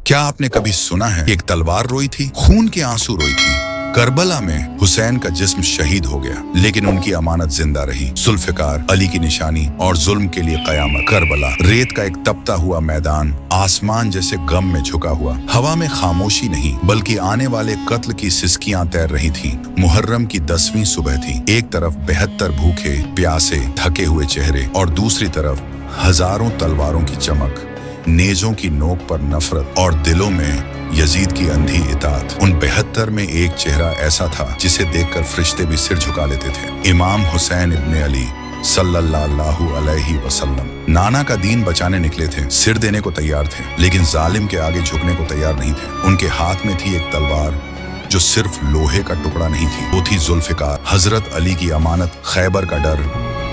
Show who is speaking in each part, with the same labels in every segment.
Speaker 1: क्या आपने कभी सुना है एक तलवार रोई थी, खून के आंसू रोई थी? करबला में हुसैन का जिस्म शहीद हो गया, लेकिन उनकी अमानत जिंदा रही। जुल्फिकार, अली की निशानी और जुल्म के लिए कयामत। करबला रेत का एक तपता हुआ मैदान, आसमान जैसे गम में झुका हुआ। हवा में खामोशी नहीं बल्कि आने वाले कत्ल की सिसकियां तैर रही थीं। मुहर्रम की 10वीं सुबह थी। एक तरफ 72 भूखे प्यासे थके हुए चेहरे और दूसरी तरफ हजारों तलवारों की चमक, नेजों की नोक पर नफरत और दिलों में यजीद की अंधी इताअत। उन 72 में एक चेहरा ऐसा था जिसे देखकर फरिश्ते भी सिर झुका लेते थे। इमाम हुसैन इब्ने अली सल्लल्लाहु अलैहि वसल्लम नाना का दीन बचाने निकले थे, सिर देने को तैयार थे, लेकिन जालिम के आगे झुकने को तैयार नहीं थे। उनके हाथ में थी एक तलवार जो सिर्फ लोहे का टुकड़ा नहीं थी, वो थी जुल्फिकार, हजरत अली की अमानत, खैबर का डर,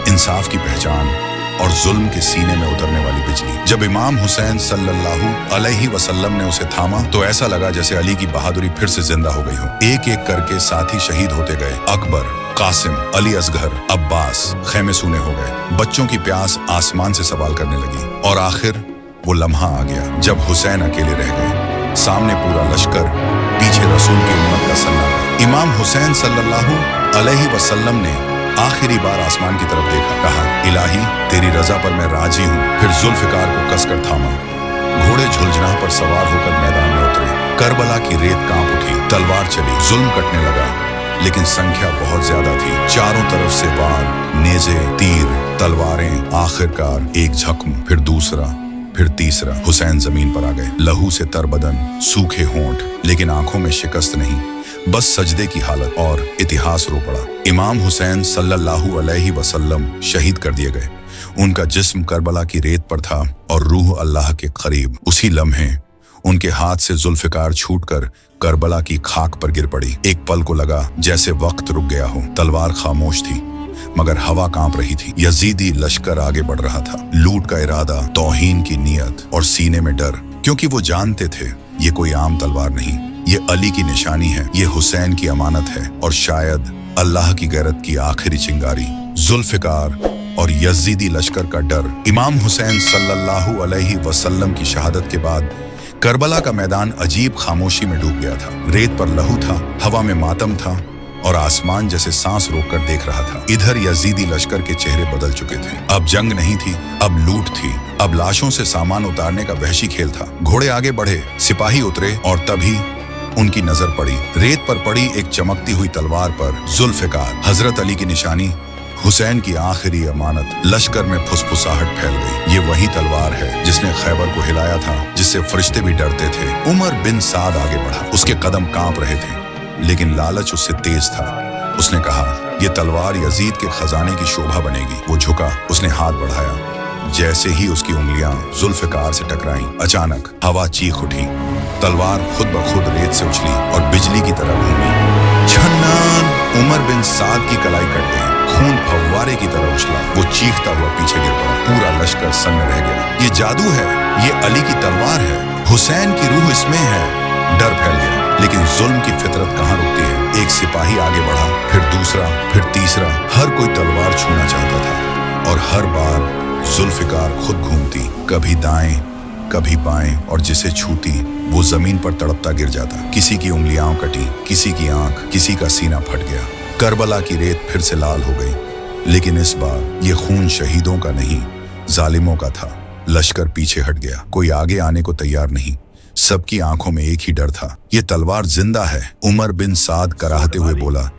Speaker 1: इंसाफ की पहचान और जुल्म के सीने में उतरने वाली बिजली। जब इमाम हुसैन सल्लल्लाहु अलैहि वसल्लम ने उसे थामा तो ऐसा लगा जैसे अली की बहादुरी फिर से जिंदा हो गई हो। एक एक करके साथी शहीद होते गए। अकबर, कासिम, अली असगर, अब्बास खेमे सूने हो गए। बच्चों की प्यास आसमान से सवाल करने लगी और आखिर वो लम्हा आ गया जब हुसैन अकेले रह गए। सामने पूरा लश्कर, पीछे रसूल की उम्मत का सन्नाटा। इमाम हुसैन सल्लल्लाहु अलैहि वसल्लम ने आखिरी बार आसमान की तरफ देखा, कहा, इलाही तेरी रजा पर मैं राजी हूँ। फिर जुल्फिकार को कसकर थामा। घोड़े झुलझुना पर सवार होकर मैदान में उतरे। करबला की रेत कांप उठी, तलवार चली, जुल्म कटने लगा, लेकिन संख्या बहुत ज्यादा थी। चारों तरफ से वार, नेजे, तीर, तलवारें। आखिरकार एक जख्म, फिर दूसरा, फिर तीसरा। हुसैन जमीन पर आ गए, लहू से तरबदन, सूखे होंठ, लेकिन आंखों में शिकस्त नहीं, बस सजदे की हालत। और इतिहास रो पड़ा। इमाम हुसैन सल्लल्लाहु अलैहि वसल्लम शहीद कर दिए गए। उनका जिस्म करबला की रेत पर था और रूह अल्लाह के करीब। उसी लम्हे उनके हाथ से जुल्फिकार छूटकर करबला की खाक पर गिर पड़ी। एक पल को लगा जैसे वक्त रुक गया हो। तलवार खामोश थी मगर हवा कांप रही थी। यजीदी लश्कर आगे बढ़ रहा था, लूट का इरादा, तौहीन की नीयत और सीने में डर, क्योंकि वो जानते थे ये कोई आम तलवार नहीं, ये अली की निशानी है, ये हुसैन की अमानत है और शायद अल्लाह की गैरत की आखिरी चिंगारी। जुल्फिकार और यजीदी लश्कर का डर। इमाम हुसैन सल्लल्लाहु अलैहि वसल्लम की शहादत के बाद करबला का मैदान अजीब खामोशी में डूब गया था। रेत पर लहू था, हवा में मातम था और आसमान जैसे सांस रोककर देख रहा था। इधर यजीदी लश्कर के चेहरे बदल चुके थे। अब जंग नहीं थी, अब लूट थी। अब लाशों से सामान उतारने का वहशी खेल था। घोड़े आगे बढ़े, सिपाही उतरे और तभी उनकी नजर पड़ी रेत पर पड़ी एक चमकती हुई तलवार पर। जुल्फिकार, हजरत अली की निशानी, हुसैन की आखिरी अमानत। लश्कर में फुसफुसाहट फैल गई। ये वही तलवार है जिसने खैबर को हिलाया था, जिससे फरिश्ते भी डरते थे। उमर बिन साद आगे बढ़ा, उसके कदम कांप रहे थे, लेकिन लालच उससे तेज था। उसने कहा, ये तलवार यजीद के खजाने की शोभा बनेगी। वो झुका, उसने हाथ बढ़ाया। जैसे ही उसकी उंगलियां जुल्फिकार से टकराईं, अचानक हवा चीख उठी। तलवार खुद ब खुद रेत से उछली और बिजली की तरह घूमी। छन्नान! उमर बिन साद की कलाई कट गई। खून फव्वारे की तरह उछला। वो चीखता हुआ पीछे गिर पड़ा। पूरा लश्कर सन्न रह गया। ये जादू है, ये अली की तलवार है, हुसैन की रूह इसमें है। डर फैल गया, लेकिन जुल्म की फितरत कहाँ रुकती है। एक सिपाही आगे बढ़ा, फिर दूसरा, फिर तीसरा। हर कोई तलवार छूना चाहता था और हर बार जुल्फिकार खुद घूमती, कभी दाएं कभी बाएं, और जिसे छूती वो जमीन पर तड़पता गिर जाता। किसी की उंगलियां कटी, किसी की आंख, किसी का सीना फट गया। करबला की रेत फिर से लाल हो गई, लेकिन इस बार ये खून शहीदों का नहीं, जालिमों का था। लश्कर पीछे हट गया, कोई आगे आने को तैयार नहीं। सबकी आंखों में एक ही डर था, ये तलवार जिंदा है। उमर बिन साद कराहते हुए बोला,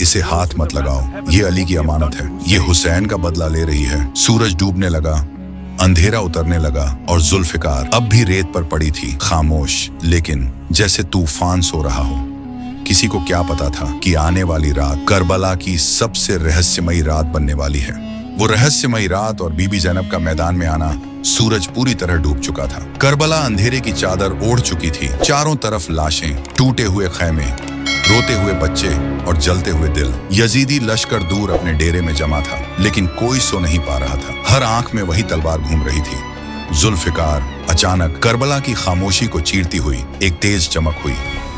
Speaker 1: इसे हाथ मत लगाओ, ये अली की अमानत है, ये हुसैन का बदला ले रही है। सूरज डूबने लगा, अंधेरा उतरने लगा और जुल्फिकार अब भी रेत पर पड़ी थी, खामोश, लेकिन जैसे तूफान सो रहा हो। किसी को क्या पता था कि आने वाली रात करबला की सबसे रहस्यमयी रात बनने वाली है। वो रहस्यमयी रात और बीबी ज़ैनब का मैदान में आना। सूरज पूरी तरह डूब चुका था। करबला अंधेरे की चादर ओढ़ चुकी थी। चारों तरफ लाशें, टूटे हुए खैमे, रोते हुए बच्चे और जलते हुए दिल। यजीदी लश्कर दूर अपने डेरे में जमा था, लेकिन कोई सो नहीं पा रहा था। हर आंख में वही तलवार घूम रही थी। जुल्फिकार। अचानक करबला की खामोशी को चीरती हुई एक तेज चमक हुई।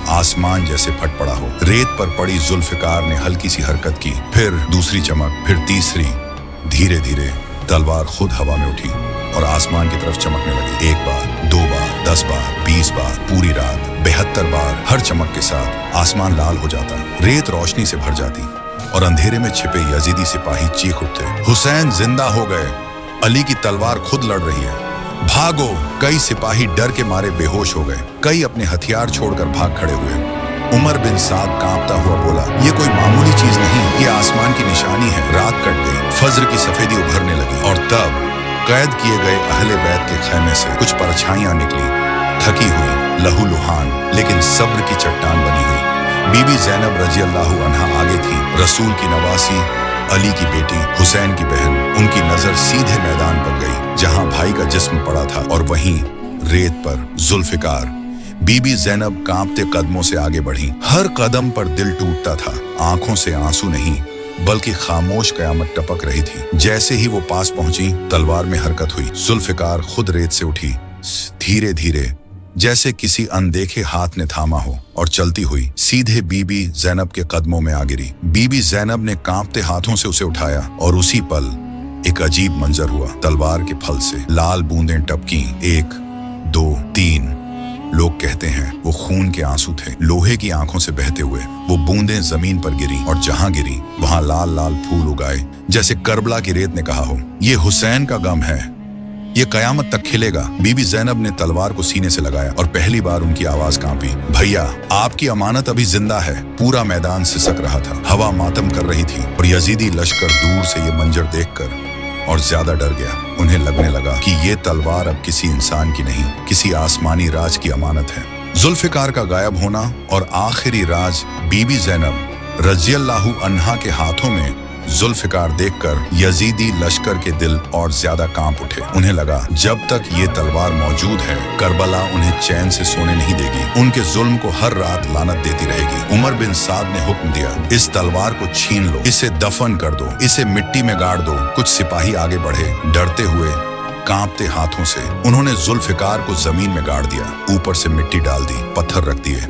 Speaker 1: आसमान जैसे फट पड़ा हो। रेत पर पड़ी जुल्फिकार ने हल्की सी हरकत की, फिर दूसरी चमक, फिर तीसरी। धीरे धीरे तलवार खुद हवा में उठी और आसमान की तरफ चमकने लगी। एक बार, दो बार, 10 बार, 20 बार, पूरी रात 72 बार हर चमक के साथ आसमान लाल हो जाता, रेत रोशनी से भर जाती और अंधेरे में छिपे यजीदी सिपाही चीख उठते, हुसैन जिंदा हो गए, अली की तलवार खुद लड़ रही है, भागो। कई सिपाही डर के मारे बेहोश हो गए, कई अपने हथियार छोड़कर भाग खड़े हुए। उमर बिन साद कांपता हुआ बोला, ये कोई मामूली चीज नहीं, ये आसमान की निशानी है। रात कट गई, फज्र की सफेदी उभरने लगी और तब कैद किए गए अहले बैत के खैमे से कुछ परछाइयां निकली, थकी हुई, लहूलुहान, लेकिन सब्र की चट्टान बनी हुई। बीबी ज़ैनब रजी अल्लाह अन्हा आगे थी, रसूल की नवासी, अली की बेटी, हुसैन की बहन। उनकी नजर सीधे मैदान पर गई जहां भाई का जिस्म पड़ा था और वहीं रेत पर जुल्फिकार। बीबी ज़ैनब कांपते कदमों से आगे बढ़ी, हर कदम पर दिल टूटता था। आंखों से आंसू नहीं बल्कि खामोश कयामत टपक रही थी। जैसे ही वो पास पहुंची, तलवार में हरकत हुई। जुल्फिकार खुद रेत से उठी, धीरे धीरे, जैसे किसी अनदेखे हाथ ने थामा हो, और चलती हुई सीधे बीबी ज़ैनब के कदमों में आ गिरी। बीबी ज़ैनब ने कांपते हाथों से उसे उठाया और उसी पल एक अजीब मंजर हुआ। तलवार के फल से लाल बूंदें टपकी, 1, 2, 3। लोग कहते हैं वो खून के आंसू थे, लोहे की आंखों से बहते हुए। वो बूंदें जमीन पर गिरी और जहां गिरी वहां लाल लाल फूल उगाए, जैसे करबला की रेत ने कहा हो, ये हुसैन का गम है, ये कयामत तक खिलेगा। बीबी ज़ैनब ने तलवार को सीने से लगाया और पहली बार उनकी आवाज कांपी, भैया आपकी अमानत अभी जिंदा है। पूरा मैदान सिसक रहा था, हवा मातम कर रही थी और यजीदी लश्कर दूर से ये मंजर देखकर और ज्यादा डर गया। उन्हें लगने लगा कि ये तलवार अब किसी इंसान की नहीं, किसी आसमानी राज की अमानत है। जुल्फिकार का गायब होना और आखिरी राज बीबी ज़ैनब रज़ी अल्लाहु अन्हा के हाथों में जुल्फिकार देखकर यजीदी लश्कर के दिल और ज्यादा कांप उठे। उन्हें लगा जब तक ये तलवार मौजूद है, करबला उन्हें चैन से सोने नहीं देगी, उनके जुल्म को हर रात लानत देती रहेगी। उमर बिन साद ने हुक्म दिया, इस तलवार को छीन लो, इसे दफन कर दो, इसे मिट्टी में गाड़ दो। कुछ सिपाही आगे बढ़े, डरते हुए, कांपते हाथों से। उन्होंने जुल्फिकार को जमीन में गाड़ दिया, ऊपर से मिट्टी डाल दी, पत्थर रख दिए।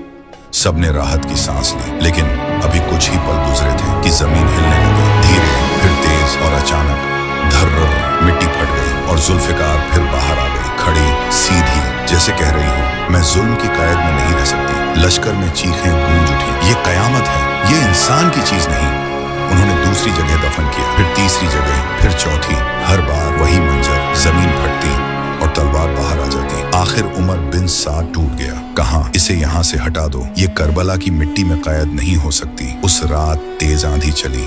Speaker 1: सबने राहत की सांस ली, लेकिन अभी कुछ ही पल गुजरे थे कि जमीन हिलने लगी, धीरे, फिर तेज और अचानक। धर्र, मिट्टी फट गई और जुल्फिकार फिर बाहर आ गई, खड़ी, सीधी, जैसे कह रही हो, मैं जुल्म की कैद में नहीं रह सकती। लश्कर में चीखें गूंज उठी, ये कयामत है, ये इंसान की चीज नहीं। उन्होंने दूसरी जगह दफन किया, फिर तीसरी जगह, फिर चौथी। हर बार वही मंजर, जमीन फटती और तलवार बाहर आ जाती। आखिर उमर बिन साद टूट गया, कहा, इसे यहाँ से हटा दो, ये करबला की मिट्टी में कैद नहीं हो सकती। उस रात तेज आंधी चली,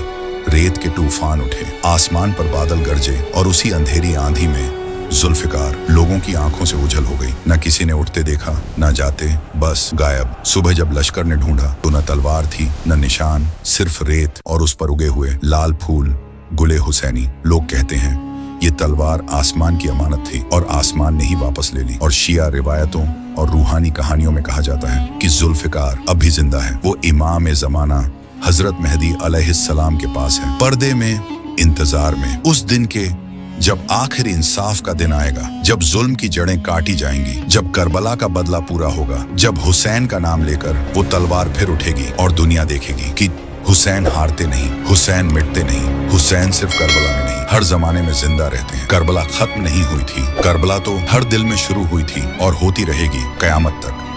Speaker 1: रेत के तूफान उठे, आसमान पर बादल गरजे और उसी अंधेरी आंधी में जुल्फिकार लोगों की आंखों से ओझल हो गई। न किसी ने उठते देखा, न जाते, बस गायब। सुबह जब लश्कर ने ढूंढा तो न तलवार थी, न निशान, सिर्फ रेत और उस पर उगे हुए लाल फूल, गुले हुसैनी। लोग कहते हैं ये तलवार आसमान की अमानत थी और आसमान ने ही वापस ले ली। और शिया रिवायतों और रूहानी कहानियों में कहा जाता है कि जुल्फिकार अब भी जिंदा है। वो इमाम ज़माना हजरत मेहदी अलैहिस्सलाम के पास है, पर्दे में, इंतजार में, उस दिन के जब आखिर इंसाफ का दिन आएगा, जब जुल्म की जड़ें काटी जाएंगी, जब करबला का बदला पूरा होगा, जब हुसैन का नाम लेकर वो तलवार फिर उठेगी और दुनिया देखेगी कि हुसैन हारते नहीं, हुसैन मिटते नहीं, हुसैन सिर्फ करबला में नहीं, हर जमाने में जिंदा रहते हैं। करबला खत्म नहीं हुई थी, करबला तो हर दिल में शुरू हुई थी और होती रहेगी कयामत तक।